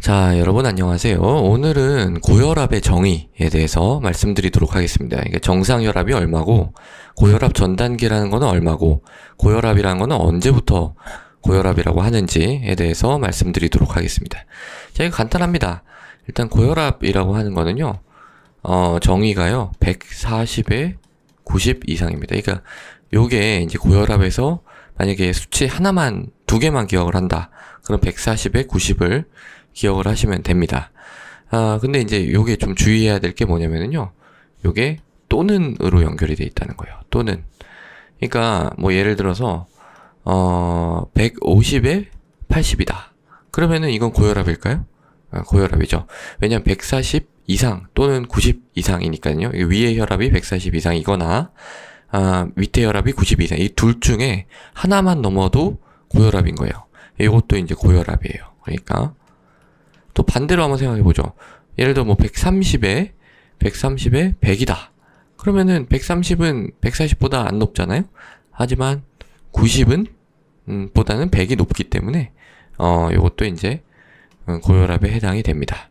자, 여러분 안녕하세요. 오늘은 고혈압의 정의에 대해서 말씀드리도록 하겠습니다. 이게 정상혈압이 얼마고, 고혈압 전 단계라는 거는 얼마고, 고혈압이라는 거는 언제부터 고혈압이라고 하는지에 대해서 말씀드리도록 하겠습니다. 자, 이거 간단합니다. 일단 고혈압이라고 하는 거는요, 정의가요, 140에 90 이상입니다. 그러니까 요게 이제 고혈압에서 만약에 수치 하나만, 두 개만 기억을 한다. 그럼 140에 90을 기억을 하시면 됩니다. 근데 이제 요게 좀 주의해야 될 게 뭐냐면요. 요게 또는으로 연결이 돼 있다는 거예요. 또는. 그러니까 뭐 예를 들어서 150에 80이다. 그러면은 이건 고혈압일까요? 고혈압이죠. 왜냐면 140 이상 또는 90 이상이니까요. 위의 혈압이 140 이상이거나 밑에 혈압이 90 이상. 이 둘 중에 하나만 넘어도 고혈압인 거예요. 이것도 이제 고혈압이에요. 그러니까 또 반대로 한번 생각해보죠. 예를 들어 뭐 130에 100이다. 그러면은 130은 140보다 안 높잖아요. 하지만 90은 보다는 100이 높기 때문에 요것도 이제 고혈압에 해당이 됩니다.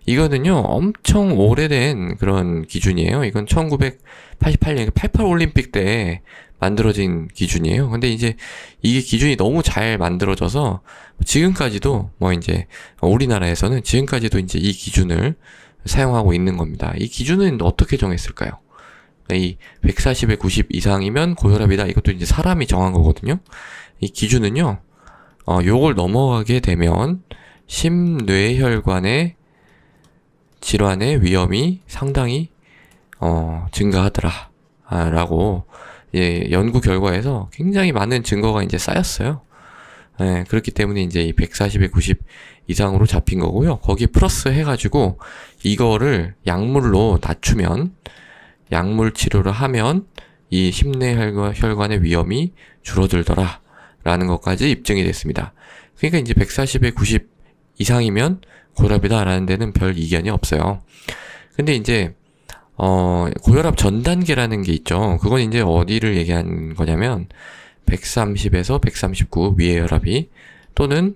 이거는요 엄청 오래된 그런 기준이에요. 이건 1988년 88 올림픽 때 만들어진 기준이에요. 근데 이제 이게 기준이 너무 잘 만들어져서 지금까지도 뭐 이제 우리나라에서는 지금까지도 이제 이 기준을 사용하고 있는 겁니다. 이 기준은 어떻게 정했을까요? 이 140에 90 이상이면 고혈압이다. 이것도 이제 사람이 정한 거거든요. 이 기준은요, 요걸 넘어가게 되면 심뇌혈관의 질환의 위험이 상당히 증가하더라 라고 연구 결과에서 굉장히 많은 증거가 이제 쌓였어요. 그렇기 때문에 이제 이 140에 90 이상으로 잡힌 거고요. 거기 플러스 해가지고 이거를 약물로 낮추면, 약물 치료를 하면 이 심뇌혈관의 위험이 줄어들더라 라는 것까지 입증이 됐습니다. 그러니까 이제 140에 90 이상이면 고혈압이다 라는 데는 별 이견이 없어요. 근데 이제 고혈압 전 단계라는 게 있죠. 그건 이제 어디를 얘기한 거냐면 130에서 139 위의 혈압이, 또는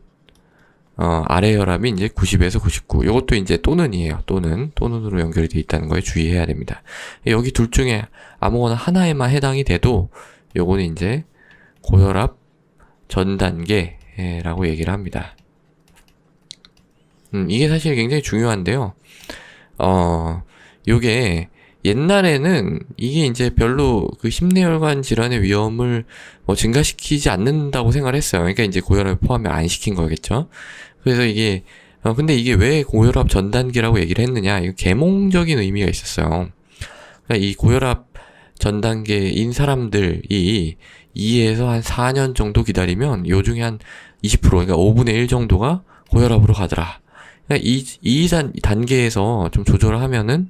아래 혈압이 이제 90에서 99. 이것도 이제 또는이에요. 또는으로 연결이 돼 있다는 거에 주의해야 됩니다. 여기 둘 중에 아무거나 하나에만 해당이 돼도 요거는 이제 고혈압 전 단계라고 얘기를 합니다. 이게 사실 굉장히 중요한데요. 요게 옛날에는 이게 이제 별로 그 심뇌혈관 질환의 위험을 증가시키지 않는다고 생각을 했어요. 그러니까 이제 고혈압에 포함을 안 시킨 거겠죠. 그래서 이게 근데 이게 왜 고혈압 전 단계라고 얘기를 했느냐? 이거 계몽적인 의미가 있었어요. 그러니까 이 고혈압 전 단계인 사람들이 2에서 한 4년 정도 기다리면 요 중에 한 20%, 그러니까 5분의 1 정도가 고혈압으로 가더라. 그러니까 이 단계에서 좀 조절을 하면은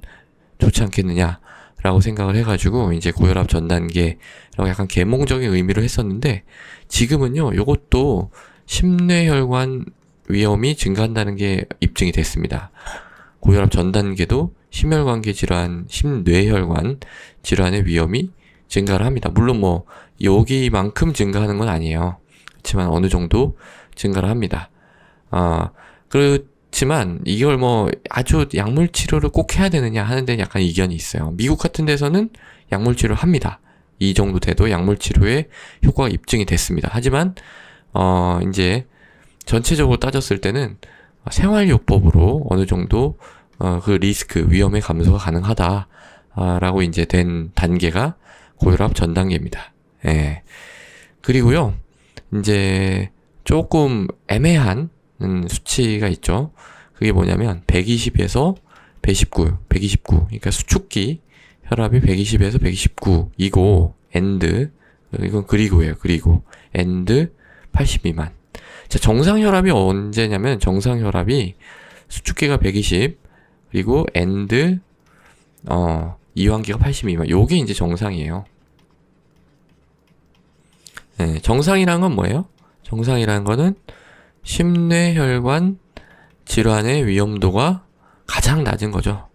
좋지 않겠느냐라고 생각을 해가지고 이제 고혈압 전 단계라고 약간 계몽적인 의미로 했었는데, 지금은요 요것도 심뇌혈관 위험이 증가한다는 게 입증이 됐습니다. 고혈압 전 단계도 심혈관계 질환, 심뇌혈관 질환의 위험이 증가를 합니다. 물론 뭐 여기만큼 증가하는 건 아니에요. 그렇지만 어느 정도 증가를 합니다. 그렇지만 이걸 뭐 아주 약물 치료를 꼭 해야 되느냐 하는 데는 약간 이견이 있어요. 미국 같은 데서는 약물 치료를 합니다. 이 정도 돼도 약물 치료의 효과가 입증이 됐습니다. 하지만 이제 전체적으로 따졌을 때는 생활요법으로 어느 정도 그 리스크, 위험의 감소가 가능하다라고 이제 된 단계가 고혈압 전 단계입니다. 예. 그리고요, 이제 조금 애매한 수치가 있죠. 그게 뭐냐면 120에서 129. 그러니까 수축기 혈압이 120에서 129이고 엔드, 이건 그리고예요. 그리고 엔드 80 미만. 자, 정상 혈압이 언제냐면 정상 혈압이 수축기가 120 그리고 엔드 이완기가 80 미만. 요게 이제 정상이에요. 네, 정상이란 건 뭐예요? 정상이라는 거는 심뇌혈관 질환의 위험도가 가장 낮은 거죠.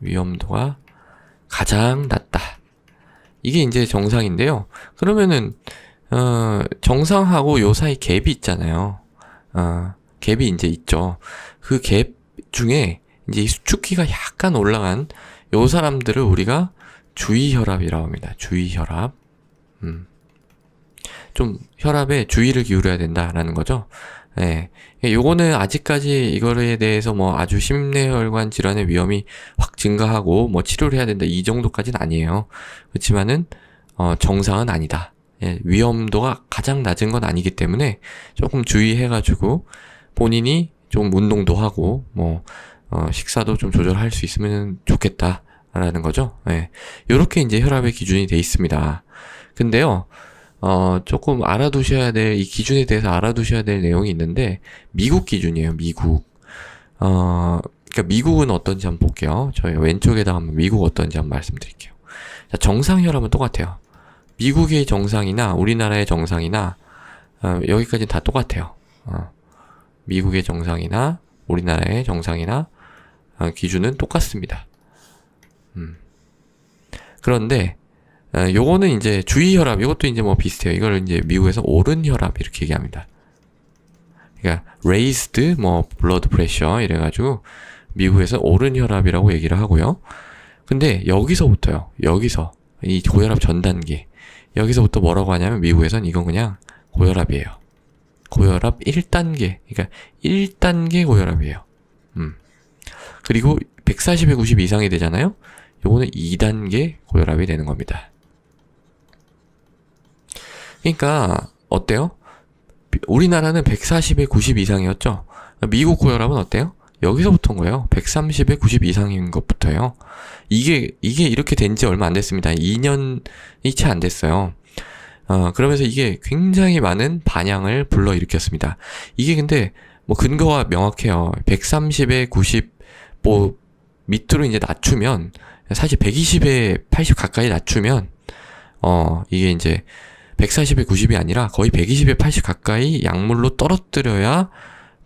위험도가 가장 낮다. 이게 이제 정상인데요. 그러면은 정상하고 요 사이 갭이 있잖아요. 갭이 갭이 이제 있죠. 그 갭 중에 이제 이 수축기가 약간 올라간 요 사람들을 우리가 주의혈압이라고 합니다. 주의혈압. 좀 혈압에 주의를 기울여야 된다라는 거죠. 예. 요거는 아직까지 이거에 대해서 뭐 아주 심뇌혈관 질환의 위험이 확 증가하고 뭐 치료를 해야 된다 이 정도까지는 아니에요. 그렇지만은 정상은 아니다. 예, 위험도가 가장 낮은 건 아니기 때문에 조금 주의해가지고 본인이 좀 운동도 하고 뭐 식사도 좀 조절할 수 있으면 좋겠다라는 거죠. 예. 요렇게 이제 혈압의 기준이 돼 있습니다. 근데요. 조금 알아두셔야 될, 이 기준에 대해서 알아두셔야 될 내용이 있는데, 미국 기준이에요, 미국. 그러니까 미국은 어떤지 한번 볼게요. 저희 왼쪽에다가 한번 미국 어떤지 한번 말씀드릴게요. 자, 정상 혈압은 똑같아요. 미국의 정상이나 우리나라의 정상이나, 여기까지는 다 똑같아요. 미국의 정상이나 우리나라의 정상이나, 기준은 똑같습니다. 그런데, 요거는 이제 주의혈압, 이것도 이제 뭐 비슷해요. 이걸 이제 미국에서 오른 혈압 이렇게 얘기합니다. 그러니까 raised 뭐 blood pressure 이래가지고 미국에서 오른 혈압이라고 얘기를 하고요. 근데 여기서부터요. 여기서 이 고혈압 전 단계 여기서부터 뭐라고 하냐면 미국에선 이건 그냥 고혈압이에요. 고혈압 1단계. 그러니까 1단계 고혈압이에요. 그리고 140에 90 이상이 되잖아요. 요거는 2단계 고혈압이 되는 겁니다. 그러니까 어때요? 우리나라는 140에 90 이상이었죠. 미국 고혈압은 어때요? 여기서부터인 거예요. 130에 90 이상인 것부터요. 이게 이렇게 된 지 얼마 안 됐습니다. 2년이 채 안 됐어요. 그러면서 이게 굉장히 많은 반향을 불러일으켰습니다. 이게 근데 뭐 근거가 명확해요. 130에 90 뭐 밑으로 이제 낮추면 사실 120에 80 가까이 낮추면 이게 이제 140에 90이 아니라 거의 120에 80 가까이 약물로 떨어뜨려야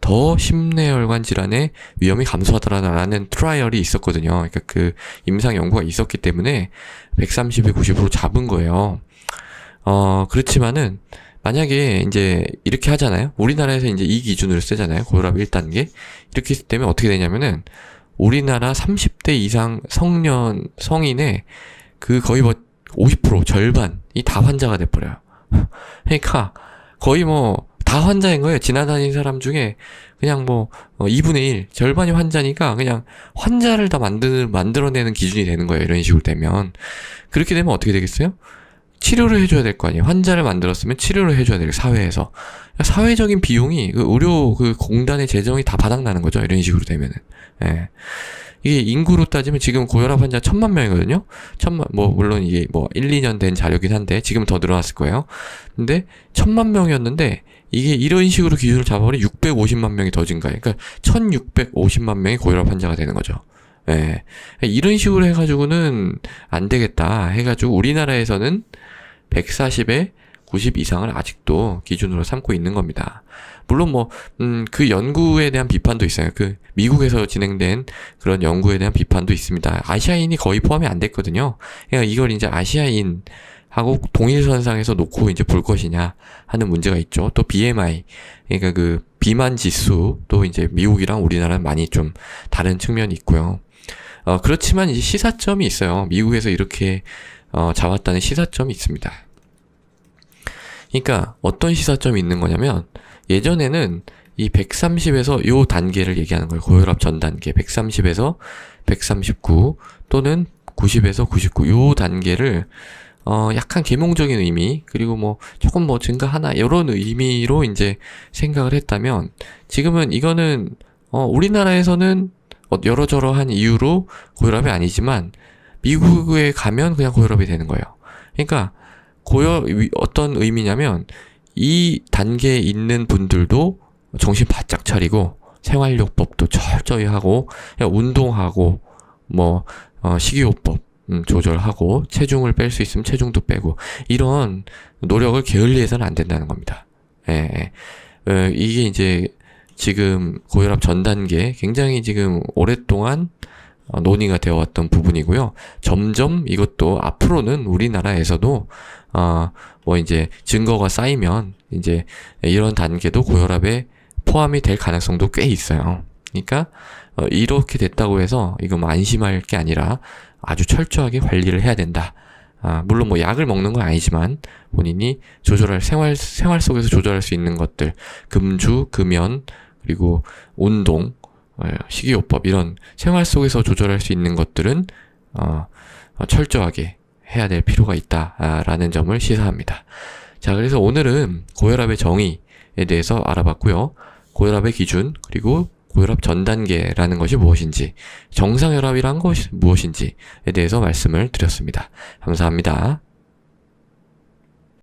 더 심뇌혈관 질환의 위험이 감소하더라라는 트라이얼이 있었거든요. 그러니까 그 임상 연구가 있었기 때문에 130에 90으로 잡은 거예요. 그렇지만은 만약에 이제 이렇게 하잖아요. 우리나라에서 이제 이 기준으로 쓰잖아요. 고혈압 1단계. 이렇게 했을 때면 어떻게 되냐면은 우리나라 30대 이상 성인의 그 거의 뭐 50% 절반이 다 환자가 돼버려요. 그러니까 거의 뭐 다 환자인 거예요. 지나다니는 사람 중에 그냥 뭐 2분의 1 절반이 환자니까 그냥 환자를 다 만들어내는 기준이 되는 거예요. 이런 식으로 되면 그렇게 되면 어떻게 되겠어요? 치료를 해줘야 될 거 아니에요. 환자를 만들었으면 치료를 해줘야 돼요. 사회에서 사회적인 비용이 그 의료 그 공단의 재정이 다 바닥나는 거죠. 이런 식으로 되면은. 예. 이게 인구로 따지면 지금 고혈압 환자 1000만 명이거든요. 뭐 물론 이게 뭐 1, 2년 된 자료긴 한데 지금 더 늘어났을 거예요. 근데 1000만 명이었는데 이게 이런 식으로 기준을 잡아버리면 650만 명이 더 증가해. 그러니까 1650만 명이 고혈압 환자가 되는 거죠. 예. 이런 식으로 해가지고는 안 되겠다 해가지고 우리나라에서는 140에 90 이상을 아직도 기준으로 삼고 있는 겁니다. 물론 뭐, 그 연구에 대한 비판도 있어요. 그, 미국에서 진행된 그런 연구에 대한 비판도 있습니다. 아시아인이 거의 포함이 안 됐거든요. 그러니까 이걸 이제 아시아인하고 동일선상에서 놓고 이제 볼 것이냐 하는 문제가 있죠. 또 BMI, 그러니까 그, 비만 지수도 이제 미국이랑 우리나라는 많이 좀 다른 측면이 있고요. 그렇지만 이제 시사점이 있어요. 미국에서 이렇게, 잡았다는 시사점이 있습니다. 그러니까 어떤 시사점이 있는 거냐면 예전에는 이 130에서 요 단계를 얘기하는 거예요. 고혈압 전 단계 130에서 139 또는 90에서 99 요 단계를 약간 계몽적인 의미 그리고 뭐 조금 뭐 증가하나 이런 의미로 이제 생각을 했다면 지금은 이거는 우리나라에서는 여러저러한 이유로 고혈압이 아니지만 미국에 가면 그냥 고혈압이 되는 거예요. 그러니까 어떤 의미냐면 이 단계에 있는 분들도 정신 바짝 차리고 생활요법도 철저히 하고 그냥 운동하고 뭐 식이요법 조절하고 체중을 뺄 수 있으면 체중도 빼고 이런 노력을 게을리해서는 안 된다는 겁니다. 예. 이게 이제 지금 고혈압 전 단계 굉장히 지금 오랫동안 논의가 되어 왔던 부분이고요. 점점 이것도 앞으로는 우리나라에서도 뭐 이제 증거가 쌓이면 이제 이런 단계도 고혈압의 포함이 될 가능성도 꽤 있어요. 그러니까 이렇게 됐다고 해서 이거 뭐 안심할 게 아니라 아주 철저하게 관리를 해야 된다. 물론 뭐 약을 먹는 건 아니지만 본인이 생활 속에서 조절할 수 있는 것들, 금주, 금연, 그리고 운동, 식이요법 이런 생활 속에서 조절할 수 있는 것들은 철저하게 해야 될 필요가 있다라는 점을 시사합니다. 자, 그래서 오늘은 고혈압의 정의에 대해서 알아봤고요. 고혈압의 기준, 그리고 고혈압 전 단계라는 것이 무엇인지, 정상혈압이란 것이 무엇인지에 대해서 말씀을 드렸습니다. 감사합니다.